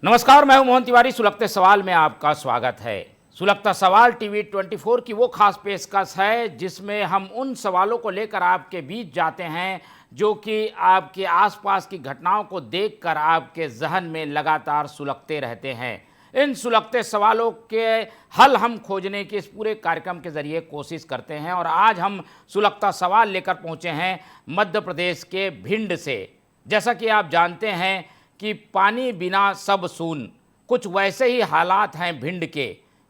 नमस्कार, मैं हूं मोहन तिवारी। सुलगते सवाल में आपका स्वागत है। सुलगता सवाल टीवी 24 की वो खास पेशकश है जिसमें हम उन सवालों को लेकर आपके बीच जाते हैं जो कि आपके आसपास की घटनाओं को देखकर आपके जहन में लगातार सुलगते रहते हैं। इन सुलगते सवालों के हल हम खोजने की इस पूरे कार्यक्रम के जरिए कोशिश करते हैं और आज हम सुलगता सवाल लेकर पहुंचे हैं मध्य प्रदेश के भिंड से। जैसा कि आप जानते हैं कि पानी बिना सब सून, कुछ वैसे ही हालात हैं भिंड के।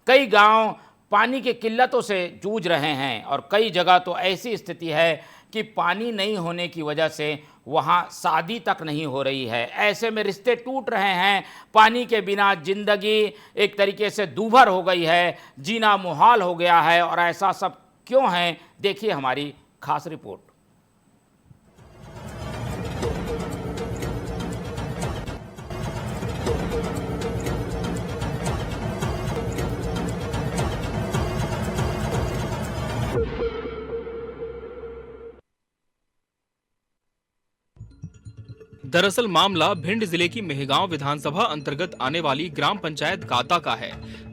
कई गांव पानी की किल्लतों से जूझ रहे हैं और कई जगह तो ऐसी स्थिति है कि पानी नहीं होने की वजह से वहां शादी तक नहीं हो रही है। ऐसे में रिश्ते टूट रहे हैं। पानी के बिना जिंदगी एक तरीके से दूभर हो गई है, जीना मुहाल हो गया है। और ऐसा सब क्यों है, देखिए हमारी खास रिपोर्ट। दरअसल मामला भिंड जिले की मेहगांव विधानसभा अंतर्गत आने वाली ग्राम पंचायत गाता का है,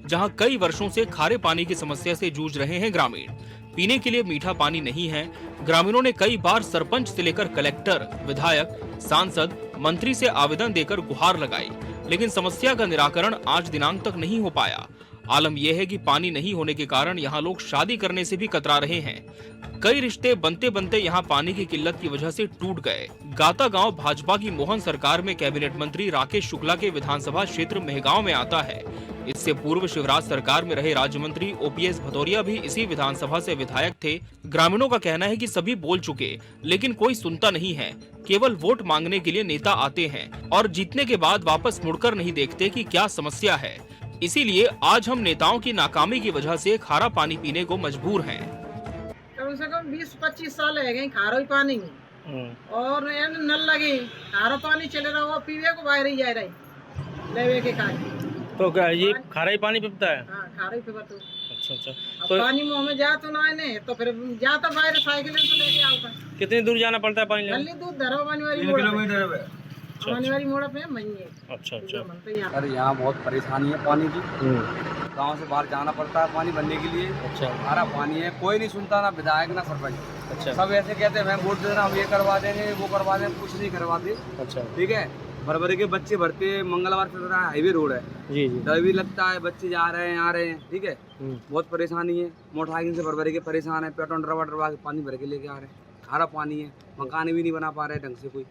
जहां कई वर्षों से खारे पानी की समस्या से जूझ रहे हैं ग्रामीण। पीने के लिए मीठा पानी नहीं है। ग्रामीणों ने कई बार सरपंच से लेकर कलेक्टर, विधायक, सांसद, मंत्री से आवेदन देकर गुहार लगाई, लेकिन समस्या का निराकरण आज दिनांक तक नहीं हो पाया। आलम यह है कि पानी नहीं होने के कारण यहाँ लोग शादी करने से भी कतरा रहे हैं। कई रिश्ते बनते बनते यहाँ पानी की किल्लत की वजह से टूट गए। गाता गांव भाजपा की मोहन सरकार में कैबिनेट मंत्री राकेश शुक्ला के विधानसभा क्षेत्र मेहगांव में आता है। इससे पूर्व शिवराज सरकार में रहे राज्य मंत्री ओपीएस भदौरिया भी इसी विधानसभा से विधायक थे। ग्रामीणों का कहना है कि सभी बोल चुके, लेकिन कोई सुनता नहीं है। केवल वोट मांगने के लिए नेता आते हैं और जीतने के बाद वापस मुड़कर नहीं देखते कि क्या समस्या है। इसीलिए आज हम नेताओं की नाकामी की वजह से खारा पानी पीने को मजबूर हैं। कम से कम 20-25 साल है गए खारा ही पानी और नल लगे खारा पानी चले रहा हुआ, पीवे को बाहर ही जा रही लेवे के कारण। तो क्या ये खारा ही पानी पीता है? हाँ, खारा ही पीता। तो अच्छा। तो पानी मुंह में जा तो ना ने तो फिर जाता बाहर साइकिल से लेके आता। कितनी दूर जाना पड़ता है पानी लेने? जल्दी दूध धरो पानी वाली 3 किलोमीटर है। पानी वाली मोड़ पे महीने। अच्छा। अरे यहाँ बहुत परेशानी है पानी की। गांव से बाहर जाना पड़ता है पानी भरने के लिए। अच्छा। सारा पानी है, कोई नहीं सुनता, ना विधायक ना सरपंच। अच्छा। सब ऐसे कहते हैं मैं वोट दे रहा हूँ, ये करवा देंगे वो करवा देंगे, कुछ नहीं करवाते। अच्छा। ठीक है, भर के बच्चे भरते। मंगलवार चल रहा है, हाईवे रोड है जी। डर भी लगता है, बच्चे जा रहे हैं आ रहे हैं। ठीक है, बहुत परेशानी है। मोटरसाइकिल से भर के परेशान है, पेट्रोल डरवा के पानी भर के लेके आ रहे हैं। खारा पानी है, मकान भी नहीं बना पा रहे ढंग से कोई,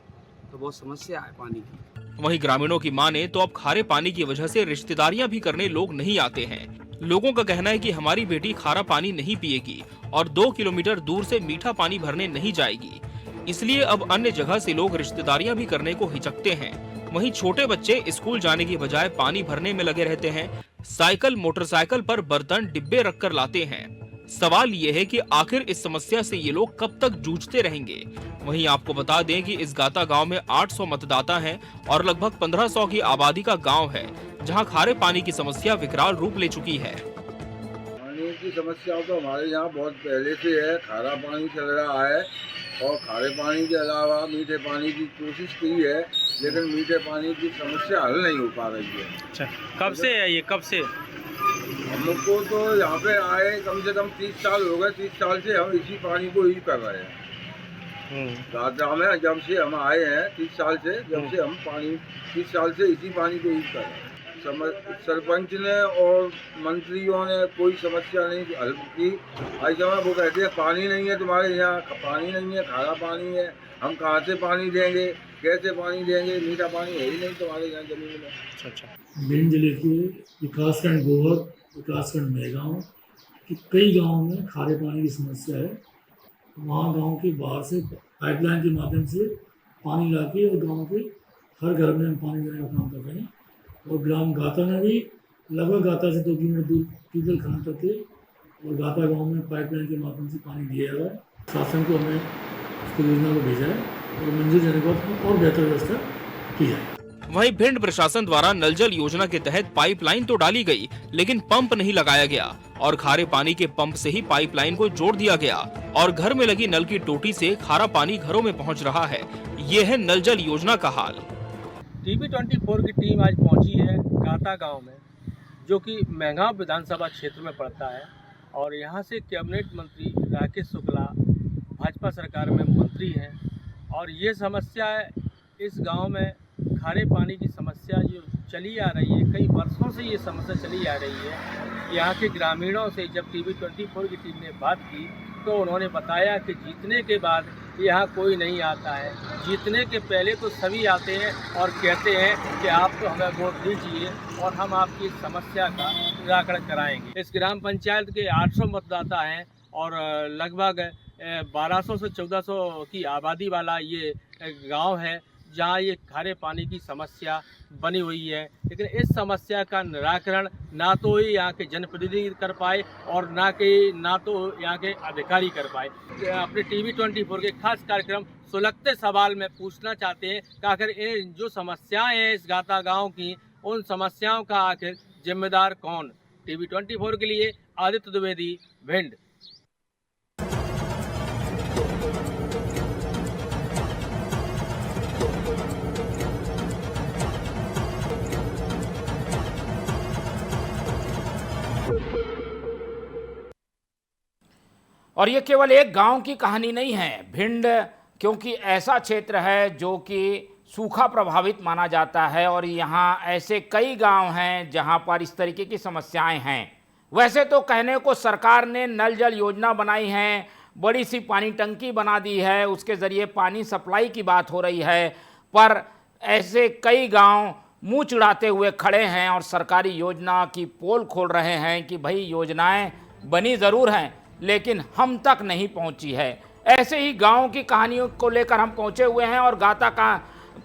तो बहुत समस्या है पानी की। वहीं ग्रामीणों की माने तो अब खारे पानी की वजह से रिश्तेदारियां भी करने लोग नहीं आते हैं। लोगों का कहना है कि हमारी बेटी खारा पानी नहीं पिएगी और 2 किलोमीटर दूर से मीठा पानी भरने नहीं जाएगी। इसलिए अब अन्य जगह से लोग रिश्तेदारियां भी करने को हिचकते हैं। वहीं छोटे बच्चे स्कूल जाने की बजाय पानी भरने में लगे रहते हैं। साइकिल, मोटरसाइकिल पर बर्तन, डिब्बे रखकर लाते हैं। सवाल ये है कि आखिर इस समस्या से ये लोग कब तक जूझते रहेंगे। वहीं आपको बता दें कि इस गाता गांव में 800 मतदाता हैं और लगभग 1500 की आबादी का गांव है, जहां खारे पानी की समस्या विकराल रूप ले चुकी है। पानी की समस्या तो हमारे यहाँ बहुत पहले से है। खारा पानी चल रहा है और खारे पानी के अलावा मीठे पानी की कोशिश की है, लेकिन मीठे पानी की समस्या हल नहीं हो पा रही है। अच्छा, कब से है ये? कब से? हमको तो यहाँ पे आए कम से कम 30 साल हो गए। 30 साल से हम इसी पानी को यूज कर रहे हैं। गाता में जब से हम आए हैं 30 साल से, जब से हम पानी 30 साल से इसी पानी को यूज कर रहे हैं। सरपंच ने और मंत्रियों ने कोई समस्या नहीं हल की। ऐसा वो कहते हैं पानी नहीं है तुम्हारे यहाँ, पानी नहीं है, खारा पानी है, हम कहाँ से पानी देंगे, कैसे पानी देंगे, मीठा पानी है ही नहीं तुम्हारे यहाँ जमीन में। अच्छा। भिंड जिले के विकासखंड गोहर, विकासखंड मेहगांव के कई गांवों में खारे पानी की समस्या है। वहाँ गांव के बाहर से पाइपलाइन के माध्यम से पानी लाके और गांव के हर घर में हम पानी देने का काम कर रहे हैं। और ग्राम गाता में भी लगभग गाता से 2 किलोमीटर दूर ट्यूबवेल खान तक के और गाता गांव में पाइपलाइन के माध्यम से पानी दिया हुआ है। शासन को हमने इस योजना को भेजा है और मंजूर जाने के बाद और बेहतर व्यवस्था की जाए। वहीं भिंड प्रशासन द्वारा नल जल योजना के तहत पाइपलाइन तो डाली गई, लेकिन पंप नहीं लगाया गया और खारे पानी के पंप से ही पाइपलाइन को जोड़ दिया गया और घर में लगी नल की टोटी से खारा पानी घरों में पहुंच रहा है। ये है नल जल योजना का हाल। TV24 की टीम आज पहुंची है गाता गांव में, जो कि मेहगांव विधानसभा क्षेत्र में पड़ता है। और यहां से कैबिनेट मंत्री राकेश शुक्ला भाजपा सरकार में मंत्री हैं। और ये समस्या है, इस गांव में खारे पानी की समस्या जो चली आ रही है, कई वर्षों से ये समस्या चली आ रही है। यहाँ के ग्रामीणों से जब TV24 की टीम ने बात की तो उन्होंने बताया कि जीतने के बाद यहाँ कोई नहीं आता है, जीतने के पहले तो सभी आते हैं और कहते हैं कि आप तो हमें वोट दीजिए और हम आपकी इस समस्या का निराकरण कराएंगे। इस ग्राम पंचायत के 800 मतदाता हैं और लगभग 1200 से 1400 की आबादी वाला ये गांव है, जहां ये खारे पानी की समस्या बनी हुई है। लेकिन इस समस्या का निराकरण ना तो ही यहाँ के जनप्रतिनिधि कर पाए और ना तो यहाँ के अधिकारी कर पाए। अपने TV24 के खास कार्यक्रम सुलगते सवाल में पूछना चाहते हैं कि आखिर इन जो समस्याएं हैं इस गाता गांव की, उन समस्याओं का आखिर जिम्मेदार कौन। TV24 के लिए आदित्य द्विवेदी, भिंड। और ये केवल एक गांव की कहानी नहीं है। भिंड क्योंकि ऐसा क्षेत्र है जो कि सूखा प्रभावित माना जाता है और यहाँ ऐसे कई गांव हैं जहाँ पर इस तरीके की समस्याएं हैं। वैसे तो कहने को सरकार ने नल जल योजना बनाई है, बड़ी सी पानी टंकी बना दी है, उसके ज़रिए पानी सप्लाई की बात हो रही है, पर ऐसे कई गांव मुंह चिढ़ाते हुए खड़े हैं और सरकारी योजना की पोल खोल रहे हैं कि भाई योजनाएं बनी ज़रूर हैं लेकिन हम तक नहीं पहुंची है। ऐसे ही गांव की कहानियों को लेकर हम पहुंचे हुए हैं और गाता का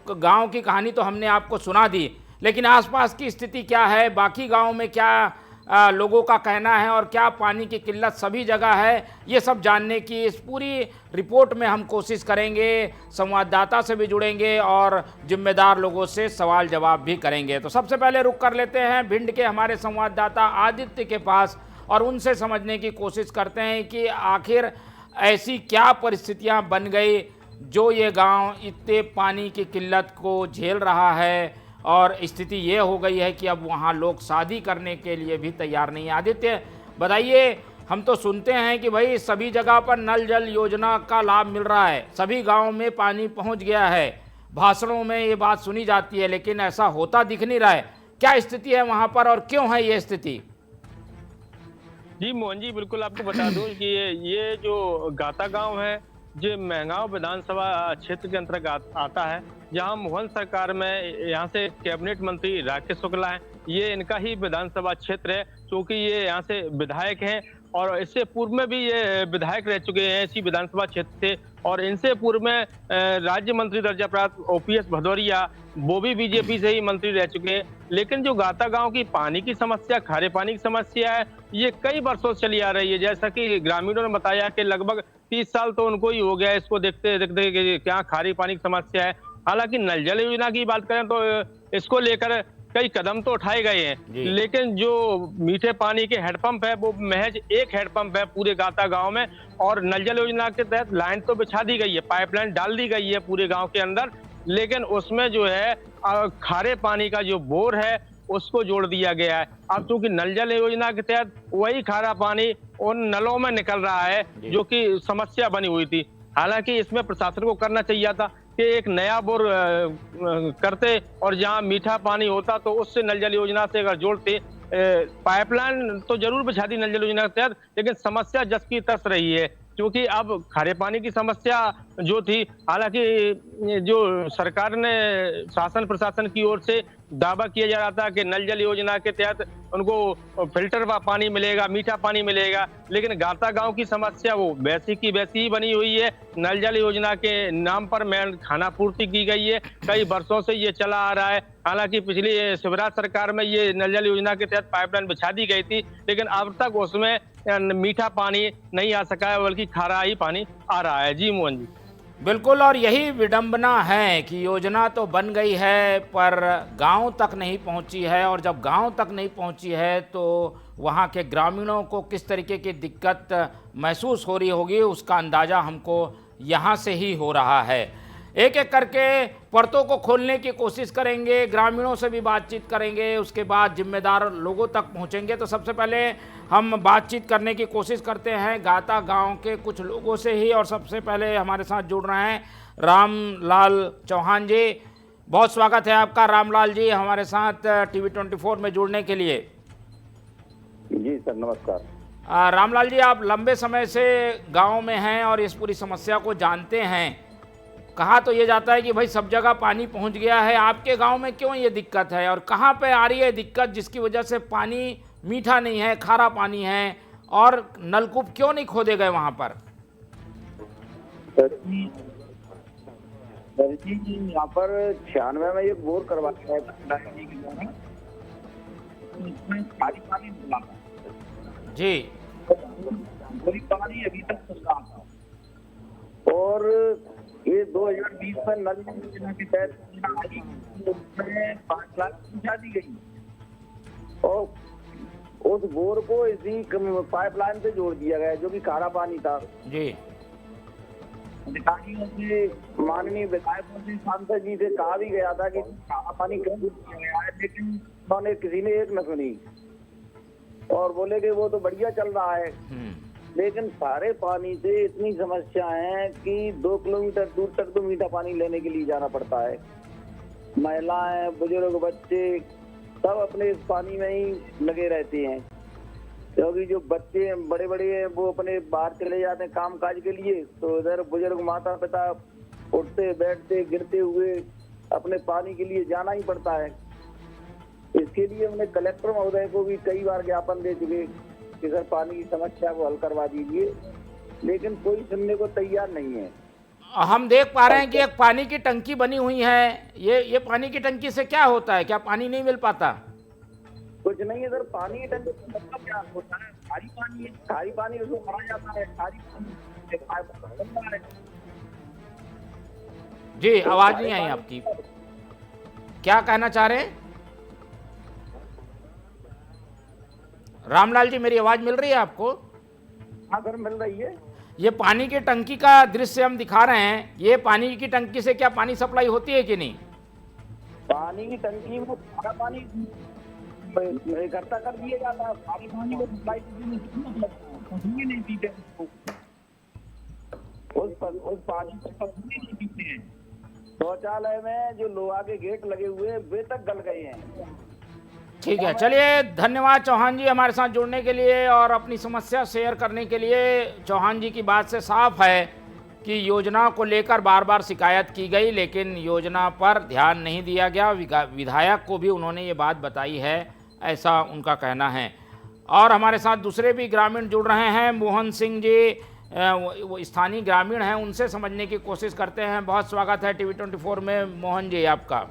गांव की कहानी तो हमने आपको सुना दी, लेकिन आसपास की स्थिति क्या है, बाकी गांव में क्या लोगों का कहना है और क्या पानी की किल्लत सभी जगह है, ये सब जानने की इस पूरी रिपोर्ट में हम कोशिश करेंगे। संवाददाता से भी जुड़ेंगे और जिम्मेदार लोगों से सवाल जवाब भी करेंगे। तो सबसे पहले रुक कर लेते हैं भिंड के हमारे संवाददाता आदित्य के पास और उनसे समझने की कोशिश करते हैं कि आखिर ऐसी क्या परिस्थितियां बन गई जो ये गांव इतने पानी की किल्लत को झेल रहा है और स्थिति ये हो गई है कि अब वहां लोग शादी करने के लिए भी तैयार नहीं है। आदित्य बताइए, हम तो सुनते हैं कि भाई सभी जगह पर नल जल योजना का लाभ मिल रहा है, सभी गाँव में पानी पहुँच गया है, भाषणों में ये बात सुनी जाती है, लेकिन ऐसा होता दिख नहीं रहा है। क्या स्थिति है वहाँ पर और क्यों है ये स्थिति? जी मोहन जी, बिल्कुल आपको बता दूं कि ये जो गाता गांव है जो मेहगांव विधानसभा क्षेत्र के अंतर्गत आता है, जहां मोहन सरकार में यहाँ से कैबिनेट मंत्री राकेश शुक्ला हैं। ये इनका ही विधानसभा क्षेत्र है क्योंकि ये यहाँ से विधायक हैं और इससे पूर्व में भी ये विधायक रह चुके हैं इसी विधानसभा क्षेत्र से। और इनसे पूर्व में राज्य मंत्री दर्जा प्राप्त OPS भदौरिया, वो भी बीजेपी से ही मंत्री रह चुके हैं। लेकिन जो गाता गांव की पानी की समस्या, खारे पानी की समस्या है, ये कई वर्षों से चली आ रही है। जैसा कि ग्रामीणों ने बताया कि लगभग 30 साल तो उनको ही हो गया इसको देखते देखते कि क्या खारे पानी की समस्या है। हालांकि नल जल योजना की बात करें तो इसको लेकर कई कदम तो उठाए गए हैं, लेकिन जो मीठे पानी के हेडपंप है वो महज एक हेडपंप है पूरे गाता गांव में। और नल जल योजना के तहत लाइन तो बिछा दी गई है, पाइपलाइन डाल दी गई है पूरे गांव के अंदर, लेकिन उसमें जो है खारे पानी का जो बोर है उसको जोड़ दिया गया है। अब चूंकि नल जल योजना के तहत वही खारा पानी उन नलों में निकल रहा है जो कि समस्या बनी हुई थी। हालांकि इसमें प्रशासन को करना चाहिए था कि एक नया बोर करते और जहां मीठा पानी होता तो उससे नल जल योजना से अगर जोड़ते। पाइपलाइन तो जरूर बिछा दी नल जल योजना के तहत, लेकिन समस्या जस की तस रही है क्योंकि अब खारे पानी की समस्या जो थी, हालांकि जो सरकार ने शासन प्रशासन की ओर से दावा किया जा रहा था कि नल जल योजना के तहत उनको फिल्टर पानी मिलेगा, मीठा पानी मिलेगा, लेकिन गाता गांव की समस्या वो वैसी की वैसी ही बनी हुई है। नल जल योजना के नाम पर खाना पूर्ति की गई है, कई वर्षों से ये चला आ रहा है। हालांकि पिछली शिवराज सरकार में ये नल जल योजना के तहत पाइपलाइन बिछा दी गई थी, लेकिन अब तक उसमें मीठा पानी नहीं आ सका है, बल्कि खारा ही पानी आ रहा है। जी मोहन जी, बिल्कुल, और यही विडंबना है कि योजना तो बन गई है पर गांव तक नहीं पहुंची है, और जब गांव तक नहीं पहुंची है तो वहां के ग्रामीणों को किस तरीके की दिक्कत महसूस हो रही होगी उसका अंदाज़ा हमको यहां से ही हो रहा है। एक एक करके परतों को खोलने की कोशिश करेंगे, ग्रामीणों से भी बातचीत करेंगे, उसके बाद जिम्मेदार लोगों तक पहुंचेंगे। तो सबसे पहले हम बातचीत करने की कोशिश करते हैं गाता गांव के कुछ लोगों से ही। और सबसे पहले हमारे साथ जुड़ रहे हैं रामलाल चौहान जी। बहुत स्वागत है आपका रामलाल जी हमारे साथ टीवी 24 में जुड़ने के लिए। जी सर, नमस्कार। रामलाल जी, आप लंबे समय से गांव में हैं और इस पूरी समस्या को जानते हैं। कहा तो ये जाता है कि भाई सब जगह पानी पहुंच गया है, आपके गांव में क्यों ये दिक्कत है और कहां पे आ रही है दिक्कत जिसकी वजह से पानी मीठा नहीं है, खारा पानी है, और नलकूप क्यों नहीं खोदे गए वहां पर? सर जी यहाँ पर 96 में एक बोर करवाया है जी के द्वारा, खाली पानी मिला जी। कोई पानी अभी तक तो साफ था, और ये 2020 में नल योजना के तहत आई, उसमें 5 लाख पहुंचा दी गई और उस बोर को इसी पाइपलाइन से जोड़ दिया गया जो कि खारा पानी था जी। अधिकारियों से, माननीय विधायकों से, सांसद जी से कहा भी गया था कि खारा पानी क्यों दिया गया है, लेकिन उन्होंने किसी ने एक न सुनी और बोले कि वो तो बढ़िया चल रहा है। लेकिन सारे पानी से इतनी समस्या है कि 2 किलोमीटर दूर तक तो मीठा पानी लेने के लिए जाना पड़ता है। महिलाएं, बुजुर्ग, बच्चे सब अपने इस पानी में ही लगे रहते हैं, क्योंकि जो बच्चे बड़े बड़े हैं वो अपने बाहर चले जाते हैं काम काज के लिए, तो इधर बुजुर्ग माता पिता उठते बैठते गिरते हुए अपने पानी के लिए जाना ही पड़ता है। इसके लिए हमने कलेक्टर महोदय को भी कई बार ज्ञापन दे चुके कि सर पानी की समस्या को हल करवा दीजिए, लेकिन कोई सुनने को तैयार नहीं है। हम देख पा रहे हैं कि एक पानी की टंकी बनी हुई है। ये पानी की टंकी से क्या होता है? क्या पानी नहीं मिल पाता? कुछ नहीं है सर, पानी की टंकी का मतलब क्या होता है? खारी पानी है, खारी पानी उसको भरा जाता है, खारी पानी। जी, आवाज नहीं आई आपकी, क्या कहना चाह रहे हैं? रामलाल जी, मेरी आवाज मिल रही है आपको? हाँ सर, मिल रही है। ये पानी की टंकी का दृश्य हम दिखा रहे हैं। ये पानी की टंकी से क्या पानी सप्लाई होती है कि नहीं? पानी की टंकी में खारा पानी इकट्ठा कर दिया जाता है, खारी पानी को सप्लाई नहीं पीते, उस पानी को नहीं पीते हैं। शौचालय में जो लोहा के गेट लगे हुए हैं वे तक गल गए हैं। ठीक है, चलिए, धन्यवाद चौहान जी हमारे साथ जुड़ने के लिए और अपनी समस्या शेयर करने के लिए। चौहान जी की बात से साफ है कि योजना को लेकर बार बार शिकायत की गई, लेकिन योजना पर ध्यान नहीं दिया गया। विधायक को भी उन्होंने ये बात बताई है, ऐसा उनका कहना है। और हमारे साथ दूसरे भी ग्रामीण जुड़ रहे हैं। मोहन सिंह जी वो स्थानीय ग्रामीण हैं, उनसे समझने की कोशिश करते हैं। बहुत स्वागत है टीवी 24 में मोहन जी आपका।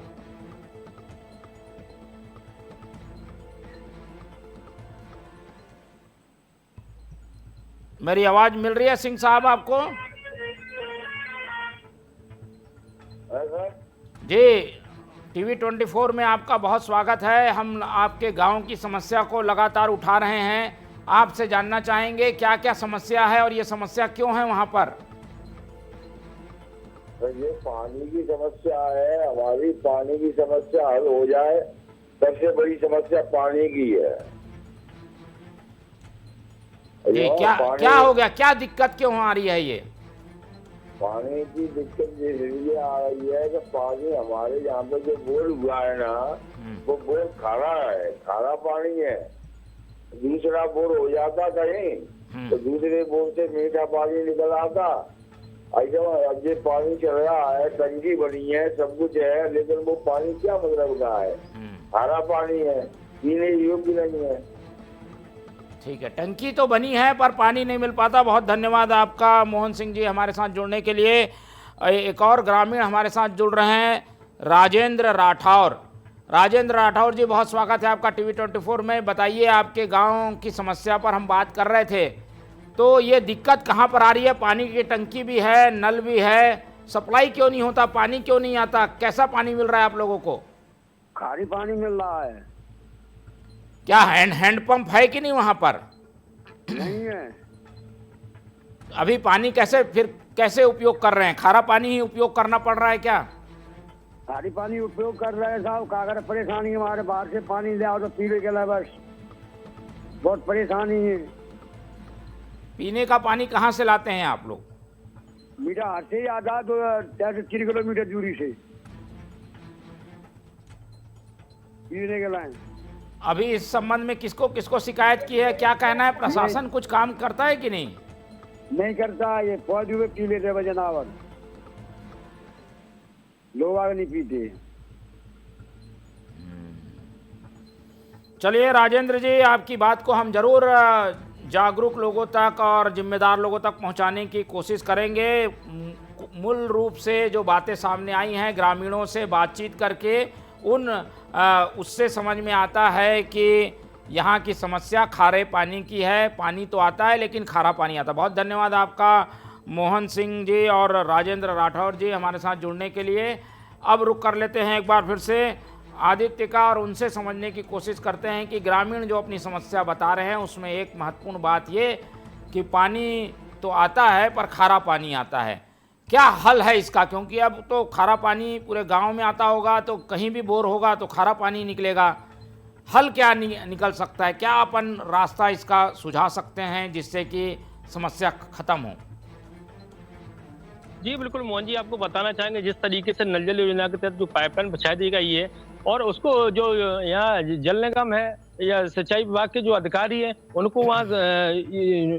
मेरी आवाज मिल रही है सिंह साहब आपको? जी, टीवी 24 में आपका बहुत स्वागत है। हम आपके गांव की समस्या को लगातार उठा रहे हैं। आपसे जानना चाहेंगे क्या क्या समस्या है और ये समस्या क्यों है वहां पर? ये पानी की समस्या है, हमारी पानी की समस्या हल हो जाए। सबसे बड़ी समस्या पानी की है। जी, क्या हो गया? क्या दिक्कत क्यों आ रही है? ये पानी की दिक्कत ये आ रही है कि पानी हमारे यहाँ पे जो बोर हुआ है ना, वो बोर खारा है, खारा पानी है। दूसरा बोर हो जाता कहीं तो दूसरे बोर से मीठा पानी निकल आता। ऐसा अब ये पानी चल रहा है, टंकी बनी है, सब कुछ है, लेकिन वो पानी क्या मतलब का है? खारा पानी है, पीने योग्य नहीं है। ठीक है, टंकी तो बनी है पर पानी नहीं मिल पाता। बहुत धन्यवाद आपका मोहन सिंह जी हमारे साथ जुड़ने के लिए। एक और ग्रामीण हमारे साथ जुड़ रहे हैं, राजेंद्र राठौर। राजेंद्र राठौर जी, बहुत स्वागत है आपका टीवी 24 में। बताइए, आपके गांव की समस्या पर हम बात कर रहे थे, तो ये दिक्कत कहाँ पर आ रही है? पानी की टंकी भी है, नल भी है, सप्लाई क्यों नहीं होता? पानी क्यों नहीं आता? कैसा पानी मिल रहा है आप लोगों को? खारी पानी मिल रहा है। क्या हैंडपंप है कि नहीं वहां पर? नहीं है। अभी पानी कैसे उपयोग कर रहे हैं? खारा पानी ही उपयोग करना पड़ रहा है क्या? खारी पानी उपयोग कर रहे हैं साहब, कागर परेशानी हमारे, बाहर से पानी ले आओ तो पीने के लिए बस बहुत परेशानी है। पीने का पानी कहाँ से लाते हैं आप लोग? मीठा हाथ से ही आता है, 3 किलोमीटर दूरी से पीने के लिए। अभी इस संबंध में किसको किसको शिकायत की है, क्या कहना है? प्रशासन कुछ काम करता है कि नहीं? नहीं करता, ये फौज हुए पी लेते बजनावर, लोग आगे नहीं पीते। चलिए राजेंद्र जी, आपकी बात को हम जरूर जागरूक लोगों तक और जिम्मेदार लोगों तक पहुंचाने की कोशिश करेंगे। मूल रूप से जो बातें सामने आई हैं, ग्रामीणों से बातचीत करके उससे समझ में आता है कि यहाँ की समस्या खारे पानी की है। पानी तो आता है लेकिन खारा पानी आता है। बहुत धन्यवाद आपका मोहन सिंह जी और राजेंद्र राठौर जी हमारे साथ जुड़ने के लिए। अब रुक कर लेते हैं एक बार फिर से आदित्य का और उनसे समझने की कोशिश करते हैं कि ग्रामीण जो अपनी समस्या बता रहे हैं उसमें एक महत्वपूर्ण बात ये कि पानी तो आता है पर खारा पानी आता है। क्या हल है इसका? क्योंकि अब तो खारा पानी पूरे गांव में आता होगा, तो कहीं भी बोर होगा तो खारा पानी निकलेगा। हल क्या निकल सकता है? क्या अपन रास्ता इसका सुझा सकते हैं जिससे कि समस्या खत्म हो? जी बिल्कुल मोहन जी, आपको बताना चाहेंगे जिस तरीके से नल जल योजना के तहत जो पाइपलाइन बिछा दी गई है और उसको जो यहाँ जल निगम है या सिंचाई विभाग के जो अधिकारी हैं उनको वहाँ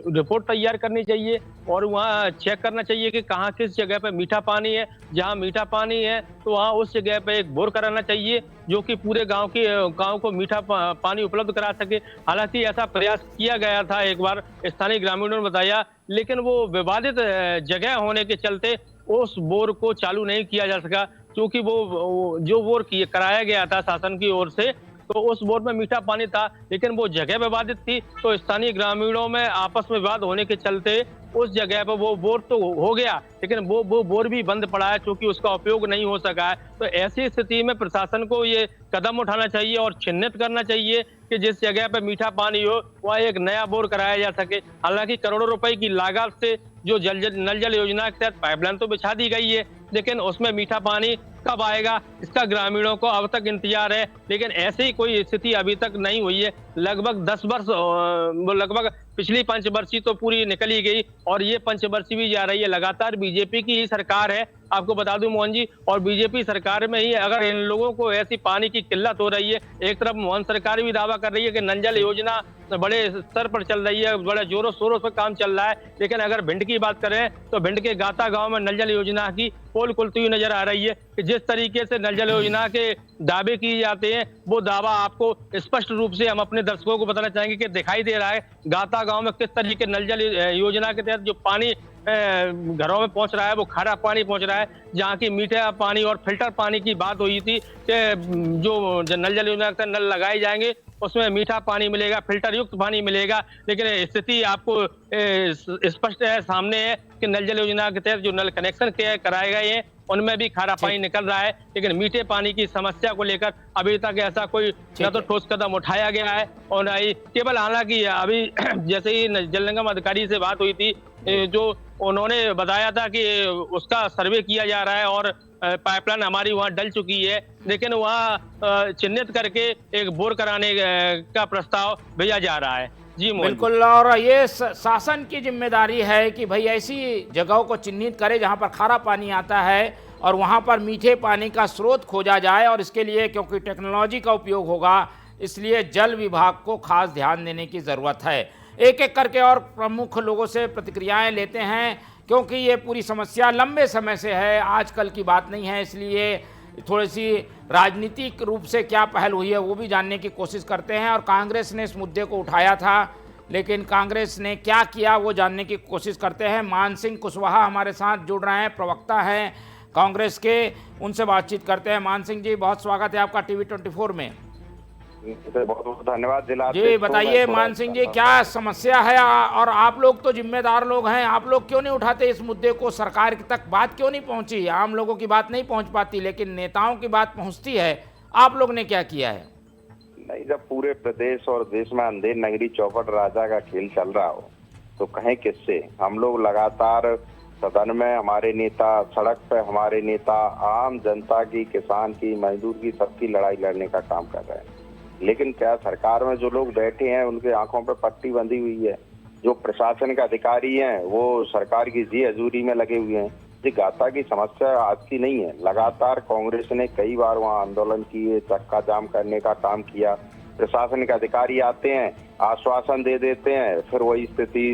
रिपोर्ट तैयार करनी चाहिए और वहाँ चेक करना चाहिए कि कहाँ किस जगह पे मीठा पानी है। जहाँ मीठा पानी है तो वहाँ उस जगह पे एक बोर कराना चाहिए जो कि पूरे गांव को मीठा पानी उपलब्ध करा सके। हालांकि ऐसा प्रयास किया गया था एक बार, स्थानीय ग्रामीणों ने बताया, लेकिन वो विवादित जगह होने के चलते उस बोर को चालू नहीं किया जा सका, क्योंकि वो जो बोर कराया गया था शासन की ओर से तो उस बोर में मीठा पानी था, लेकिन वो जगह विवादित थी। तो स्थानीय ग्रामीणों में आपस में विवाद होने के चलते उस जगह पर वो बोर तो हो गया लेकिन वो बोर भी बंद पड़ा है, क्योंकि उसका उपयोग नहीं हो सका है। तो ऐसी स्थिति में प्रशासन को ये कदम उठाना चाहिए और चिन्हित करना चाहिए कि जिस जगह पे मीठा पानी हो वहाँ एक नया बोर कराया जा सके। हालांकि करोड़ों रुपए की लागत से जो नल जल योजना के तहत पाइपलाइन तो बिछा दी गई है, लेकिन उसमें मीठा पानी कब आएगा इसका ग्रामीणों को अब तक इंतजार है। लेकिन ऐसी कोई स्थिति अभी तक नहीं हुई है। लगभग 10 वर्ष, लगभग पिछली पंचवर्षीय तो पूरी निकल ही गई और ये पंचवर्षीय भी जा रही है। लगातार बीजेपी की ही सरकार है, आपको बता दूं मोहन जी, और बीजेपी सरकार में ही अगर इन लोगों को ऐसी पानी की किल्लत हो रही है। एक तरफ मोहन सरकार भी दावा कर रही है कि नल जल योजना बड़े स्तर पर चल रही है, बड़े जोरों शोरों से काम चल रहा है, लेकिन अगर भिंड की बात करें तो भिंड के गाता गांव में नल जल योजना की पोल खुलती हुई नजर आ रही है कि जिस तरीके से नल जल योजना के दावे किए जाते हैं वो दावा आपको स्पष्ट रूप से हम अपने दर्शकों को बताना चाहेंगे कि दिखाई दे रहा है। गाता गांव में किस तरीके नल जल योजना के तहत जो पानी घरों में पहुंच रहा है वो खारा पानी पहुंच रहा है। जहाँ की मीठा पानी और फिल्टर पानी की बात हुई थी कि जो नल जल योजना के नल लगाए जाएंगे उसमें मीठा पानी मिलेगा, फिल्टर युक्त पानी मिलेगा, लेकिन स्थिति आपको स्पष्ट है, सामने है कि नल जल योजना के तहत जो नल कनेक्शन कराए गए हैं उनमें भी खारा पानी निकल रहा है, लेकिन मीठे पानी की समस्या को लेकर अभी तक ऐसा कोई न तो ठोस कदम उठाया गया है और न ही केवल, हालांकि अभी जैसे ही जल निगम अधिकारी से बात हुई थी जो उन्होंने बताया था कि उसका सर्वे किया जा रहा है और पाइपलाइन हमारी वहाँ डल चुकी है, लेकिन वहाँ चिन्हित करके एक बोर कराने का प्रस्ताव भेजा जा रहा है। जी बिल्कुल, और ये शासन की जिम्मेदारी है कि भाई ऐसी जगहों को चिन्हित करे जहाँ पर खारा पानी आता है और वहाँ पर मीठे पानी का स्रोत खोजा जाए। और इसके लिए क्योंकि टेक्नोलॉजी का उपयोग होगा इसलिए जल विभाग को खास ध्यान देने की ज़रूरत है। एक एक करके और प्रमुख लोगों से प्रतिक्रियाएं लेते हैं, क्योंकि ये पूरी समस्या लंबे समय से है, आजकल की बात नहीं है, इसलिए थोड़ी सी राजनीतिक रूप से क्या पहल हुई है वो भी जानने की कोशिश करते हैं। और कांग्रेस ने इस मुद्दे को उठाया था, लेकिन कांग्रेस ने क्या किया वो जानने की कोशिश करते हैं। मान सिंह कुशवाहा हमारे साथ जुड़ रहे हैं, प्रवक्ता हैं कांग्रेस के, उनसे बातचीत करते हैं। मान सिंह जी, बहुत स्वागत है आपका टीवी 24 में। बहुत बहुत धन्यवाद। जी बताइए मान सिंह जी, क्या समस्या है और आप लोग तो जिम्मेदार लोग हैं, आप लोग क्यों नहीं उठाते इस मुद्दे को? सरकार तक बात क्यों नहीं पहुंची? आम लोगों की बात नहीं पहुंच पाती लेकिन नेताओं की बात पहुंचती है। आप लोग ने क्या किया है? नहीं, जब पूरे प्रदेश और देश में अंधेर नगरी चौपट राजा का खेल चल रहा हो तो कहें किससे। हम लोग लगातार सदन में हमारे नेता, सड़क पे हमारे नेता आम जनता की, किसान की, मजदूर की, सबकी लड़ाई लड़ने का काम कर रहे हैं। लेकिन क्या सरकार में जो लोग बैठे हैं उनके आंखों पे पट्टी बंधी हुई है। जो प्रशासन के अधिकारी हैं वो सरकार की जी हजूरी में लगे हुए हैं। ये गाता की समस्या आज की नहीं है। लगातार कांग्रेस ने कई बार वहाँ आंदोलन किए, चक्का जाम करने का काम किया। प्रशासन के अधिकारी आते हैं, आश्वासन दे देते हैं, फिर वही स्थिति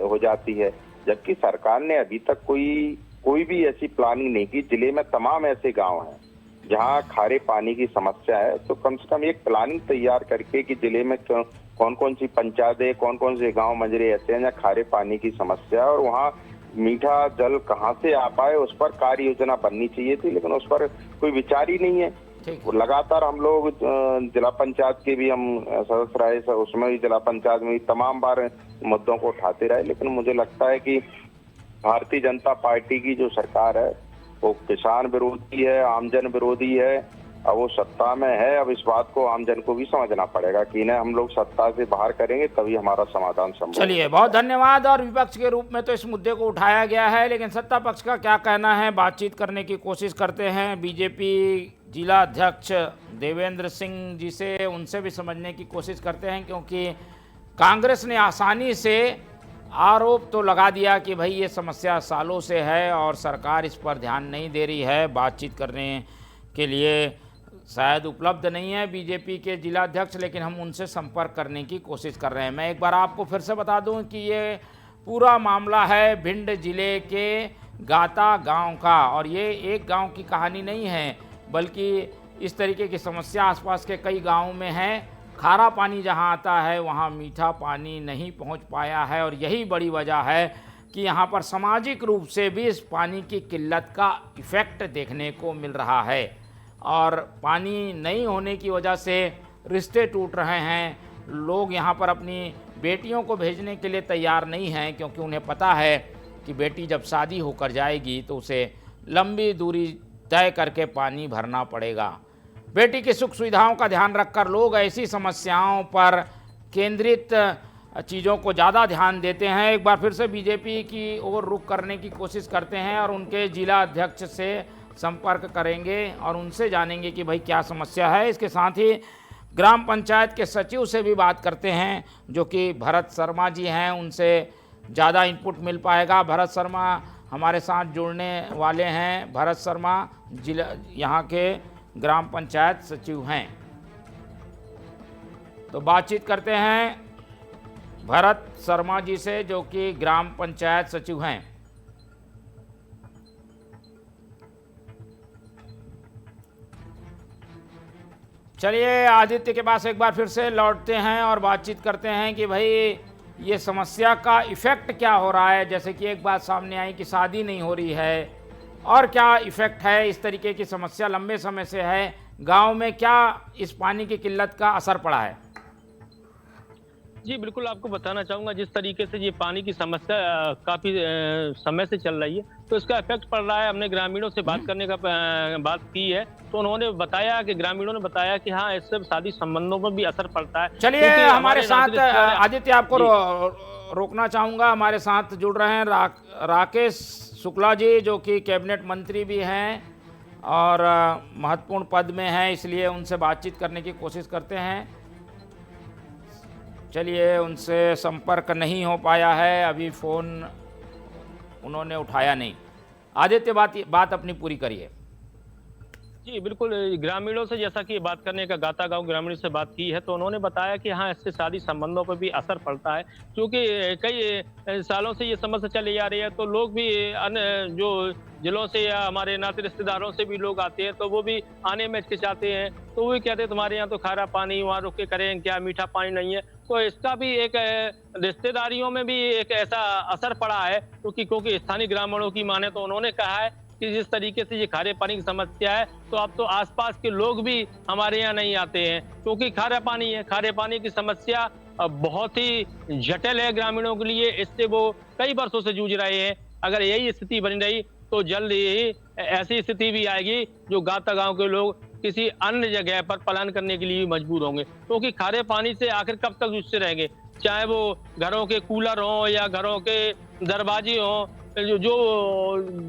हो जाती है। जबकि सरकार ने अभी तक कोई भी ऐसी प्लानिंग नहीं की। जिले में तमाम ऐसे गांव हैं जहां खारे पानी की समस्या है, तो कम से कम एक प्लानिंग तैयार करके कि जिले में कौन कौन सी पंचायतें, कौन कौन से गांव मजरे ऐसे हैं जहाँ खारे पानी की समस्या है और वहाँ मीठा जल कहाँ से आ पाए, उस पर कार्य योजना बननी चाहिए थी। लेकिन उस पर कोई विचार ही नहीं है। लगातार हम लोग जिला पंचायत के भी हम सदस्य रहे, उसमें भी जिला पंचायत में भी तमाम बार मुद्दों को उठाते रहे। लेकिन मुझे लगता है कि भारतीय जनता पार्टी की जो सरकार है वो किसान विरोधी है, आमजन विरोधी है। अब वो सत्ता में है, अब इस बात को आमजन को भी समझना पड़ेगा कि इन्हें हम लोग सत्ता से बाहर करेंगे तभी हमारा समाधान संभव। चलिए, बहुत धन्यवाद। और विपक्ष के रूप में तो इस मुद्दे को उठाया गया है, लेकिन सत्ता पक्ष का क्या कहना है, बातचीत करने की कोशिश करते हैं बीजेपी जिला अध्यक्ष देवेंद्र सिंह जी से, उनसे भी समझने की कोशिश करते हैं। क्योंकि कांग्रेस ने आसानी से आरोप तो लगा दिया कि भाई ये समस्या सालों से है और सरकार इस पर ध्यान नहीं दे रही है, बातचीत करने के लिए शायद उपलब्ध नहीं है बीजेपी के जिला अध्यक्ष, लेकिन हम उनसे संपर्क करने की कोशिश कर रहे हैं। मैं एक बार आपको फिर से बता दूं कि ये पूरा मामला है भिंड जिले के गाता गांव का, और ये एक गांव की कहानी नहीं है, बल्कि इस तरीके की समस्या आसपास के कई गाँवों में है। खारा पानी जहाँ आता है वहाँ मीठा पानी नहीं पहुँच पाया है, और यही बड़ी वजह है कि यहाँ पर सामाजिक रूप से भी इस पानी की किल्लत का इफ़ेक्ट देखने को मिल रहा है। और पानी नहीं होने की वजह से रिश्ते टूट रहे हैं। लोग यहाँ पर अपनी बेटियों को भेजने के लिए तैयार नहीं हैं, क्योंकि उन्हें पता है कि बेटी जब शादी होकर जाएगी तो उसे लंबी दूरी तय करके पानी भरना पड़ेगा। बेटी की सुख सुविधाओं का ध्यान रखकर लोग ऐसी समस्याओं पर केंद्रित चीज़ों को ज़्यादा ध्यान देते हैं। एक बार फिर से बीजेपी की ओर रुख करने की कोशिश करते हैं और उनके जिला अध्यक्ष से संपर्क करेंगे और उनसे जानेंगे कि भाई क्या समस्या है। इसके साथ ही ग्राम पंचायत के सचिव से भी बात करते हैं, जो कि भरत शर्मा जी हैं, उनसे ज़्यादा इनपुट मिल पाएगा। भरत शर्मा हमारे साथ जुड़ने वाले हैं। भरत शर्मा जिला यहाँ के ग्राम पंचायत सचिव हैं, तो बातचीत करते हैं भरत शर्मा जी से, जो कि ग्राम पंचायत सचिव हैं। चलिए, आदित्य के पास एक बार फिर से लौटते हैं और बातचीत करते हैं कि भाई ये समस्या का इफ़ेक्ट क्या हो रहा है। जैसे कि एक बात सामने आई कि शादी नहीं हो रही है, और क्या इफ़ेक्ट है, इस तरीके की समस्या लंबे समय से है। गांव में क्या इस पानी की किल्लत का असर पड़ा है? जी बिल्कुल, आपको बताना चाहूँगा जिस तरीके से ये पानी की समस्या काफ़ी समय से चल रही है, तो इसका इफेक्ट पड़ रहा है। हमने ग्रामीणों से बात करने का बात की है, तो उन्होंने बताया कि ग्रामीणों ने बताया कि हाँ, इससे शादी संबंधों पर भी असर पड़ता है। चलिए, हमारे साथ आदित्य, आपको रोकना चाहूँगा, हमारे साथ जुड़ रहे हैं राकेश शुक्ला जी, जो कि कैबिनेट मंत्री भी हैं और महत्वपूर्ण पद में हैं, इसलिए उनसे बातचीत करने की कोशिश करते हैं। चलिए, उनसे संपर्क नहीं हो पाया है, अभी फ़ोन उन्होंने उठाया नहीं। आदित्य, बात अपनी पूरी करिए। जी बिल्कुल, ग्रामीणों से जैसा कि बात करने का गाता गांव ग्रामीणों से बात की है, तो उन्होंने बताया कि हाँ, इससे शादी संबंधों पर भी असर पड़ता है, क्योंकि कई सालों से ये समस्या चली आ रही है। तो लोग भी अन्य जो जिलों से या हमारे नाते रिश्तेदारों से भी लोग आते हैं, तो वो भी आने में हिचकिचाते हैं। तो वो भी कहते हैं तुम्हारे यहाँ तो खारा पानी, वहाँ रुक के करें क्या, मीठा पानी नहीं है। तो इसका भी एक रिश्तेदारियों में भी एक ऐसा असर पड़ा है, क्योंकि स्थानीय ग्रामीणों की माने तो उन्होंने कहा है कि जिस तरीके से ये खारे पानी की समस्या है, तो अब तो आसपास के लोग भी हमारे यहाँ नहीं आते हैं, क्योंकि खारा पानी है। खारे पानी की समस्या बहुत ही जटिल है ग्रामीणों के लिए, इससे वो कई वर्षों से जूझ रहे हैं। अगर यही स्थिति बनी रही तो जल्द ही ऐसी स्थिति भी आएगी जो गाता गांव के लोग किसी अन्य जगह पर पलायन करने के लिए मजबूर होंगे, क्योंकि खारे पानी से आखिर कब तक जूझते रहेंगे, चाहे वो घरों के कूलर हों या घरों के दरवाजे हों जो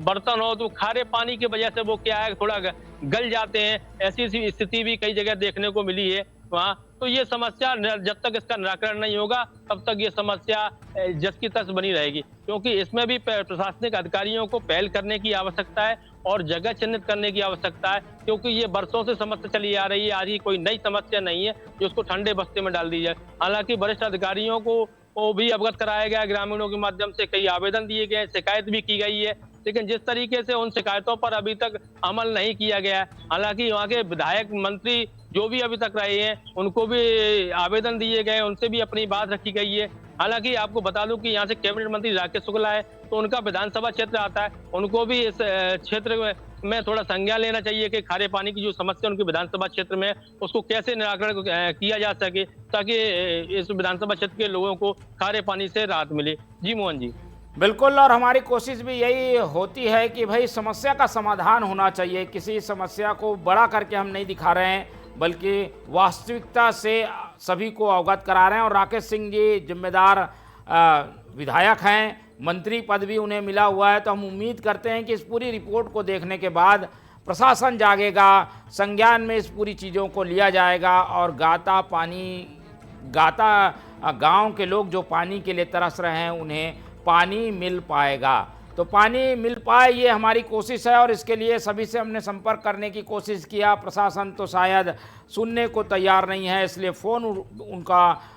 बर्तन हो तो खारे पानी की वजह से वो क्या है थोड़ा गल जाते हैं। ऐसी स्थिति भी कई जगह देखने को मिली है वहाँ। तो ये समस्या जब तक इसका निराकरण नहीं होगा तब तक ये समस्या जस की तस बनी रहेगी, क्योंकि इसमें भी प्रशासनिक अधिकारियों को पहल करने की आवश्यकता है और जगह चिन्हित करने की आवश्यकता है, क्योंकि ये बरसों से समस्या चली आ रही है। आज ही कोई नई समस्या नहीं है जो उसको ठंडे बस्ते में डाल दी जाए। हालांकि वरिष्ठ अधिकारियों को भी अवगत कराया गया, ग्रामीणों के माध्यम से कई आवेदन दिए गए, शिकायत भी की गई है, लेकिन जिस तरीके से उन शिकायतों पर अभी तक अमल नहीं किया गया है। हालांकि वहाँ के विधायक मंत्री जो भी अभी तक रहे हैं उनको भी आवेदन दिए गए, उनसे भी अपनी बात रखी गई है। हालांकि आपको बता दूं कि यहाँ से कैबिनेट मंत्री राकेश शुक्ला है, तो उनका विधानसभा क्षेत्र आता है, उनको भी इस क्षेत्र में थोड़ा संज्ञान लेना चाहिए कि खारे पानी की जो समस्या उनके विधानसभा क्षेत्र में उसको कैसे निराकरण किया जा सके, ताकि इस विधानसभा क्षेत्र के लोगों को खारे पानी से राहत मिले। जी मोहन जी। बिल्कुल, और हमारी कोशिश भी यही होती है कि भाई समस्या का समाधान होना चाहिए। किसी समस्या को बड़ा करके हम नहीं दिखा रहे हैं, बल्कि वास्तविकता से सभी को अवगत करा रहे हैं। और राकेश सिंह जी जिम्मेदार विधायक हैं, मंत्री पद भी उन्हें मिला हुआ है, तो हम उम्मीद करते हैं कि इस पूरी रिपोर्ट को देखने के बाद प्रशासन जागेगा, संज्ञान में इस पूरी चीज़ों को लिया जाएगा और गांव के लोग जो पानी के लिए तरस रहे हैं उन्हें पानी मिल पाएगा। तो पानी मिल पाए ये हमारी कोशिश है, और इसके लिए सभी से हमने संपर्क करने की कोशिश किया। प्रशासन तो शायद सुनने को तैयार नहीं है, इसलिए फ़ोन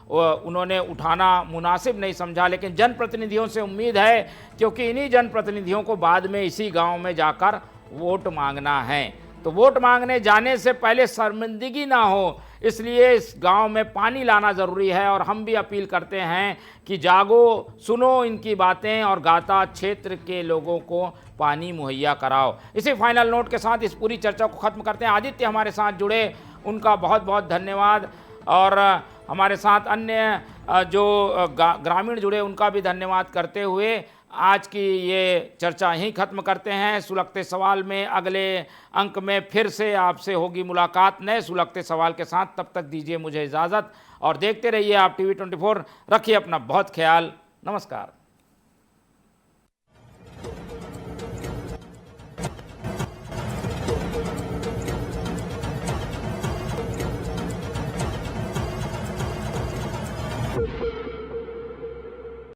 उन्होंने उठाना मुनासिब नहीं समझा। लेकिन जनप्रतिनिधियों से उम्मीद है, क्योंकि इन्हीं जनप्रतिनिधियों को बाद में इसी गांव में जाकर वोट मांगना है। तो वोट मांगने जाने से पहले शर्मिंदगी ना हो, इसलिए इस गांव में पानी लाना ज़रूरी है। और हम भी अपील करते हैं कि जागो, सुनो इनकी बातें और गाता क्षेत्र के लोगों को पानी मुहैया कराओ। इसी फाइनल नोट के साथ इस पूरी चर्चा को ख़त्म करते हैं। आदित्य हमारे साथ जुड़े, उनका बहुत बहुत धन्यवाद। और हमारे साथ अन्य जो ग्रामीण जुड़े उनका भी धन्यवाद करते हुए आज की ये चर्चा यहीं ख़त्म करते हैं। सुलगते सवाल में अगले अंक में फिर से आपसे होगी मुलाकात नए सुलगते सवाल के साथ। तब तक दीजिए मुझे इजाज़त और देखते रहिए आप TV 24। रखिए अपना बहुत ख्याल। नमस्कार।